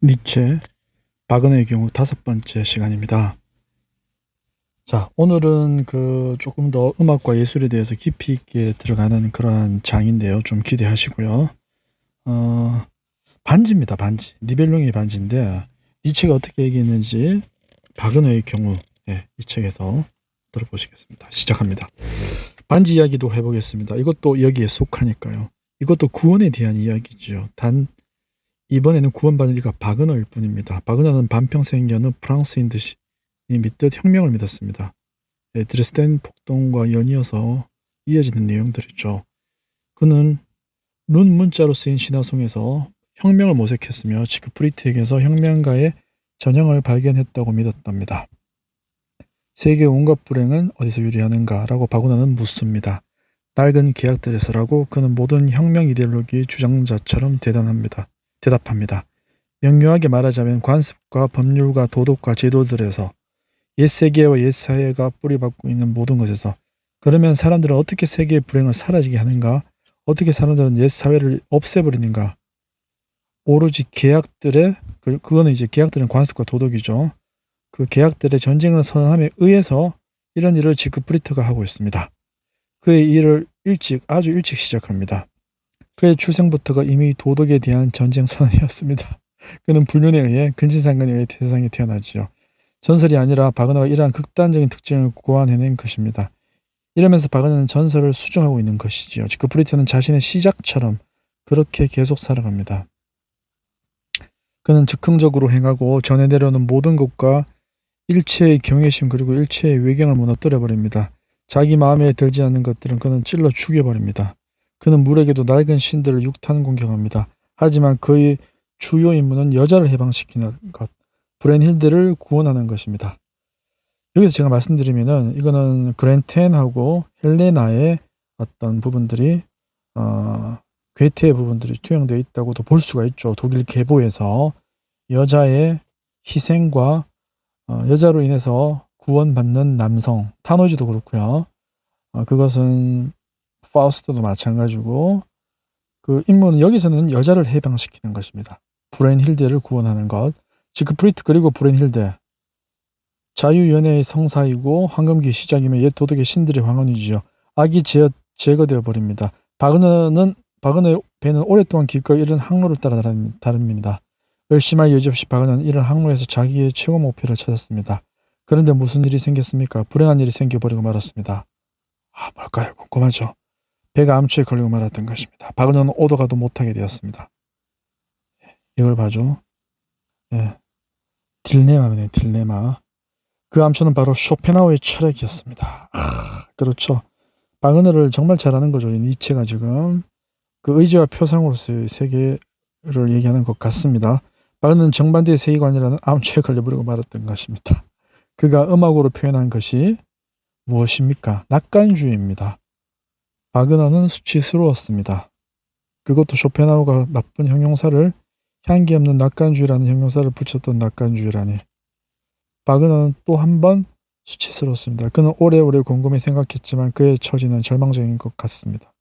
니체, 바그너의 경우 5번째 시간입니다. 자, 오늘은 조금 더 음악과 예술에 대해서 깊이 있게 들어가는 그러한 장인데요. 좀 기대하시고요. 반지입니다. 반지. 니벨룽의 반지인데 니체가 어떻게 얘기했는지 바그너의 경우 이 책에서 들어보시겠습니다. 시작합니다. 반지 이야기도 해보겠습니다. 이것도 여기에 속하니까요. 이것도 구원에 대한 이야기죠. 단 이번에는 구원받은 이가 바그너일 뿐입니다. 바그너는 반평생 여느 프랑스인 듯이 믿듯 혁명을 믿었습니다. 드레스덴 폭동과 연이어서 이어지는 내용들이죠. 그는 룬 문자로 쓰인 신화송에서 혁명을 모색했으며 지크프리트에게서 혁명가의 전형을 발견했다고 믿었답니다. 세계 온갖 불행은 어디서 유래하는가? 라고 바그너는 묻습니다. 낡은 계약들에서라고 그는 모든 혁명 이데올로기 주장자처럼 대답합니다. 명료하게 말하자면 관습과 법률과 도덕과 제도들에서 옛세계와 옛사회가 뿌리박고 있는 모든 것에서 그러면 사람들은 어떻게 세계의 불행을 사라지게 하는가? 어떻게 사람들은 옛사회를 없애버리는가? 오로지 계약들의 그거는 이제 계약들은 관습과 도덕이죠. 그 계약들의 전쟁을 선언함에 의해서 이런 일을 지크프리트가 하고 있습니다. 그의 일을 아주 일찍 시작합니다. 그의 출생부터가 이미 도덕에 대한 전쟁 선언이었습니다. 그는 불륜에 의해 근친상간에 의해 세상에 태어나지요. 전설이 아니라 바그너가 이러한 극단적인 특징을 고안해낸 것입니다. 이러면서 바그너는 전설을 수정하고 있는 것이지요. 지크프리트는 자신의 시작처럼 그렇게 계속 살아갑니다. 그는 즉흥적으로 행하고 전해 내려오는 모든 것과 일체의 경외심 그리고 일체의 외경을 무너뜨려 버립니다. 자기 마음에 들지 않는 것들은 그는 찔러 죽여버립니다. 그는 물에게도 낡은 신들을 육탄 공격합니다. 하지만 그의 주요 임무는 여자를 해방시키는 것, 브랜힐드를 구원하는 것입니다. 여기서 제가 말씀드리면은 이거는 그랜텐하고 헬레나의 어떤 부분들이 괴테의 부분들이 투영되어 있다고도 볼 수가 있죠. 독일 계보에서 여자의 희생과 여자로 인해서 구원받는 남성, 타노지도 그렇고요. 그것은 파우스트도 마찬가지고 그 임무는 여기서는 여자를 해방시키는 것입니다. 브랜힐데를 구원하는 것. 지크프리트 그리고 브랜힐데 자유연애의 성사이고 황금기의 시작이며 옛 도덕의 신들의 황혼이지요. 악이 제거되어 버립니다. 바그너의 배는 오랫동안 기꺼이 이런 항로를 따라 다닙니다. 열심할 여지 없이 바그너는 이런 항로에서 자기의 최고 목표를 찾았습니다. 그런데 무슨 일이 생겼습니까? 불행한 일이 생겨버리고 말았습니다. 뭘까요? 궁금하죠. 배가 암초에 걸리고 말았던 것입니다. 바그너는 오도 가도 못하게 되었습니다. 이걸 봐줘. 딜레마네, 딜레마. 그 암초는 바로 쇼펜하우의 철학이었습니다. 그렇죠. 바그너를 정말 잘하는 거죠. 니체가 지금 그 의지와 표상으로서의 세계를 얘기하는 것 같습니다. 바그너는 정반대의 세계관이라는 암초에 걸려버리고 말았던 것입니다. 그가 음악으로 표현한 것이 무엇입니까? 낙관주의입니다. 바그너는 수치스러웠습니다. 그것도 쇼펜하우가 나쁜 형용사를 향기 없는 낙관주의라는 형용사를 붙였던 낙관주의라니. 바그너는 또 한 번 수치스러웠습니다. 그는 오래오래 곰곰이 생각했지만 그의 처지는 절망적인 것 같습니다.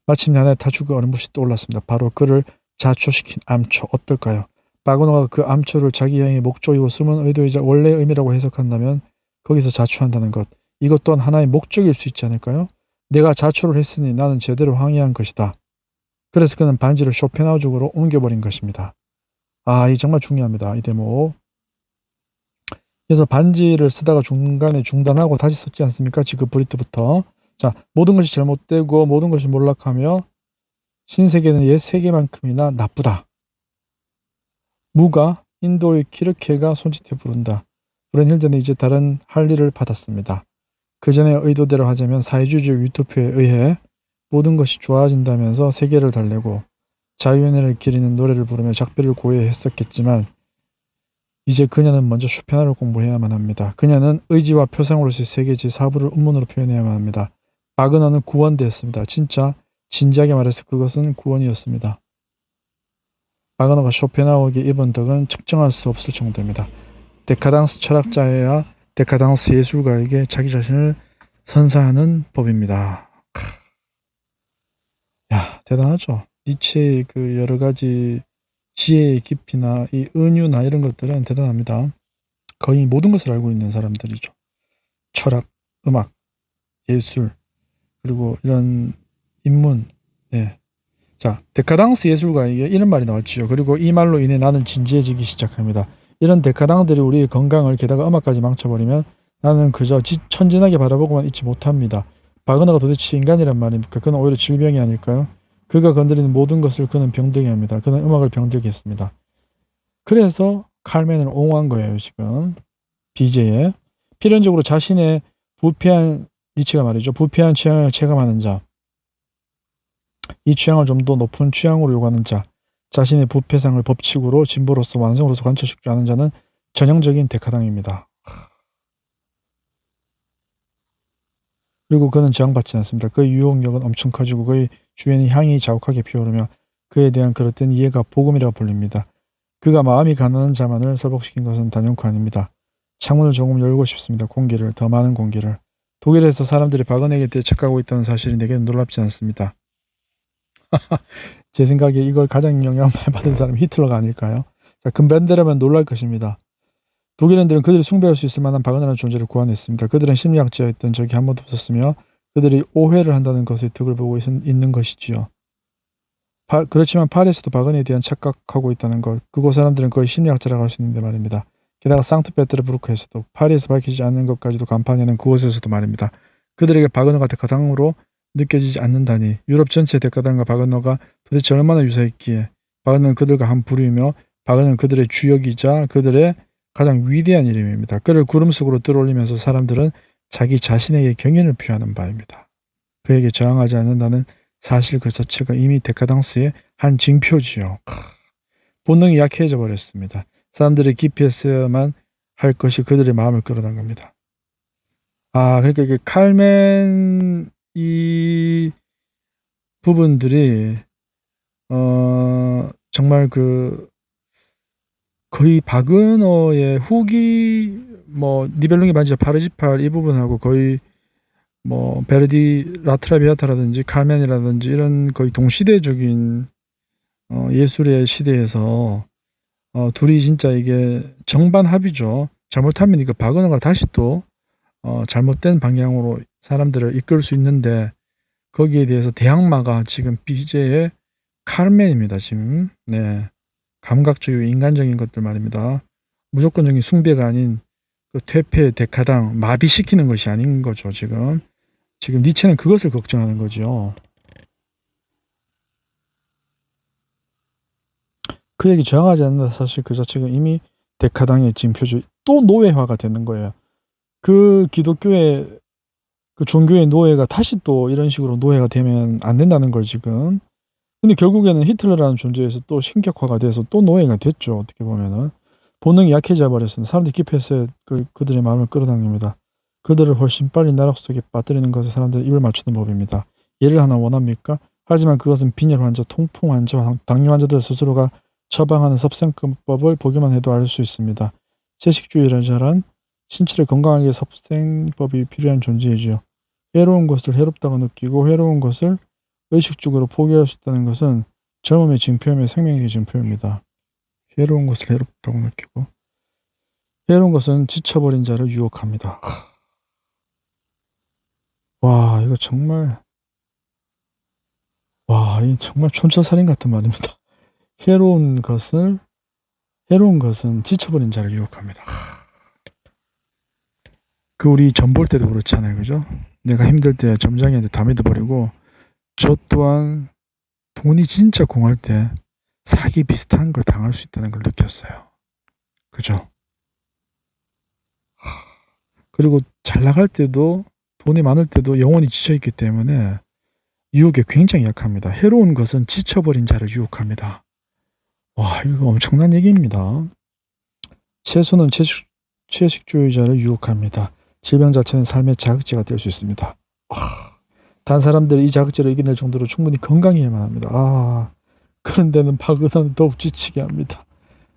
마침내 하나의 타주가 어렴풋이 떠올랐습니다. 바로 그를 자초시킨 암초 어떨까요? 바그너가 그 암초를 자기 여행의 목적이고 숨은 의도이자 원래의 의미라고 해석한다면 거기서 자초한다는 것, 이것 또한 하나의 목적일 수 있지 않을까요? 내가 자초를 했으니 나는 제대로 항해한 것이다. 그래서 그는 반지를 쇼펜하우 쪽으로 옮겨버린 것입니다. 이 정말 중요합니다. 이 대목. 그래서 반지를 쓰다가 중간에 중단하고 다시 썼지 않습니까? 지크프리트부터. 자, 모든 것이 잘못되고 모든 것이 몰락하며 신세계는 옛 세계만큼이나 나쁘다. 무가 인도의 키르케가 손짓해 부른다. 브랜힐드는 이제 다른 할 일을 받았습니다. 그 전에 의도대로 하자면 사회주의적 유토피아에 의해 모든 것이 좋아진다면서 세계를 달래고 자유연애를 기리는 노래를 부르며 작별을 고해했었겠지만 이제 그녀는 먼저 쇼펜하우를 공부해야만 합니다. 그녀는 의지와 표상으로서의 세계 제4부를 음문으로 표현해야만 합니다. 바그너는 구원되었습니다. 진지하게 말해서 그것은 구원이었습니다. 바그너가 쇼펜하우에게 입은 덕은 측정할 수 없을 정도입니다. 데카당스 철학자야 데카당스 예술가에게 자기 자신을 선사하는 법입니다. 대단하죠. 니체의 그 여러 가지 지혜의 깊이나 이 은유나 이런 것들은 대단합니다. 거의 모든 것을 알고 있는 사람들이죠. 철학, 음악, 예술, 그리고 이런 인문. 예. 자, 데카당스 예술가, 이런 말이 나왔지요. 그리고 이 말로 인해 나는 진지해지기 시작합니다. 이런 데카당들이 우리의 건강을 게다가 음악까지 망쳐버리면 나는 그저 천진하게 바라보고만 있지 못합니다. 바그너가 도대체 인간이란 말입니까? 그는 오히려 질병이 아닐까요? 그가 건드리는 모든 것을 그는 병들게 합니다. 그는 음악을 병들게 했습니다. 그래서 칼맨을 옹호한 거예요, 지금. BJ에. 필연적으로 자신의 부패한, 니치가 말이죠. 부패한 취향을 체감하는 자. 이 취향을 좀 더 높은 취향으로 요구하는 자, 자신의 부패상을 법칙으로 진보로서 완성으로서 관철시키려 하는 자는 전형적인 데카당입니다. 그리고 그는 저항받지 않습니다. 그의 유혹력은 엄청 커지고 그의 주변이 향이 자욱하게 피어오르며 그에 대한 그릇된 이해가 복음이라 불립니다. 그가 마음이 가난한 자만을 설복시킨 것은 단연코 아닙니다. 창문을 조금 열고 싶습니다. 공기를, 더 많은 공기를. 독일에서 사람들이 바그너에게 대해 착각하고 있다는 사실이 내게는 놀랍지 않습니다. 제 생각에 이걸 가장 영향을 많이 받은 사람이 히틀러가 아닐까요? 자, 금밴드라면 놀랄 것입니다. 독일인들은 그들이 숭배할 수 있을 만한 바그너라는 존재를 구원했습니다. 그들은 심리학자였던 적이 한 번도 없었으며 그들이 오해를 한다는 것의 득을 보고 있는 것이지요. 그렇지만 파리에서도 바그너에 대한 착각하고 있다는 것, 그곳 사람들은 거의 심리학자라고 할 수 있는데 말입니다. 게다가 상트페테르부르크에서도, 파리에서 밝히지 않는 것까지도 간판하는 그곳에서도 말입니다. 그들에게 바그너가 데카당으로 느껴지지 않는다니. 유럽 전체의 데카당과 바그너가 도대체 얼마나 유사했기에. 바그너는 그들과 한 부류이며 바그너는 그들의 주역이자 그들의 가장 위대한 이름입니다. 그를 구름 속으로 들어올리면서 사람들은 자기 자신에게 경연을 표하는 바입니다. 그에게 저항하지 않는다는 사실 그 자체가 이미 데카당스의 한 징표지요. 본능이 약해져 버렸습니다. 사람들이 기피했어야만 할 것이 그들의 마음을 끌어당 겁니다. 그러니까 이게 칼멘 이 부분들이 정말 거의 바그너의 후기, 니벨룽의 반지와 파르지팔 이 부분하고 거의 베르디 라트라비아타라든지 칼멘이라든지 이런 거의 동시대적인 예술의 시대에서 둘이 진짜 이게 정반합이죠. 잘못하면 이거 바그너가 다시 또 잘못된 방향으로 사람들을 이끌 수 있는데 거기에 대해서 대항마가 지금 BJ의 칼멘입니다. 지금. 네. 감각주의, 인간적인 것들 말입니다. 무조건적인 숭배가 아닌 그 퇴폐, 데카당, 마비시키는 것이 아닌 거죠. 지금 니체는 그것을 걱정하는 거죠. 그에게 저항하지 않는다 사실 그 자체가 이미 데카당의 징표죠. 또 노예화가 되는 거예요. 그 기독교의 그 종교의 노예가 다시 또 이런 식으로 노예가 되면 안 된다는 걸 지금. 근데 결국에는 히틀러라는 존재에서 또 신격화가 돼서 또 노예가 됐죠. 어떻게 보면은. 본능이 약해져 버렸습니다. 사람들이 기피해서 그들의 마음을 끌어당깁니다. 그들을 훨씬 빨리 나락 속에 빠뜨리는 것에 사람들이 입을 맞추는 법입니다. 예를 하나 원합니까? 하지만 그것은 빈혈 환자, 통풍 환자, 당뇨 환자들 스스로가 처방하는 섭생법을 보기만 해도 알 수 있습니다. 채식주의자란 신체를 건강하게 섭생법이 필요한 존재이지요. 해로운 것을 해롭다고 느끼고 해로운 것을 의식적으로 포기할 수 있다는 것은 젊음의 징표이며 생명의 징표입니다. 해로운 것을 해롭다고 느끼고 해로운 것은 지쳐버린 자를 유혹합니다. 와, 이거 정말 이 정말 촌철살인 같은 말입니다. 해로운 것은 지쳐버린 자를 유혹합니다. 우리 점 볼 때도 그렇잖아요, 그죠? 내가 힘들 때 점장이한테 다 믿어버리고 저 또한 돈이 진짜 공할 때 사기 비슷한 걸 당할 수 있다는 걸 느꼈어요. 그죠? 그리고 잘 나갈 때도 돈이 많을 때도 영혼이 지쳐있기 때문에 유혹에 굉장히 약합니다. 해로운 것은 지쳐버린 자를 유혹합니다. 와, 이거 엄청난 얘기입니다. 채소는 채식주의자를 유혹합니다. 질병 자체는 삶의 자극제가 될 수 있습니다. 단 사람들이 이 자극제를 이겨낼 정도로 충분히 건강해야만 합니다. 그런데는 바그너는 더욱 지치게 합니다.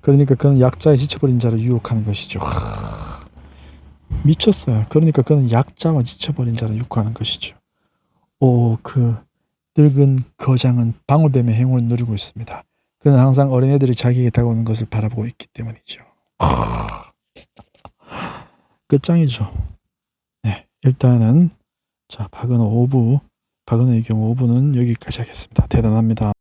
그러니까 그는 약자에 지쳐버린 자를 유혹하는 것이죠. 미쳤어요. 그러니까 그는 약자와 지쳐버린 자를 유혹하는 것이죠. 그 늙은 거장은 방울뱀의 행운을 누리고 있습니다. 그는 항상 어린애들이 자기에게 다가오는 것을 바라보고 있기 때문이죠. 끝장이죠. 네, 일단은 자 박은호 5부, 박은호의 경우 5부는 여기까지 하겠습니다. 대단합니다.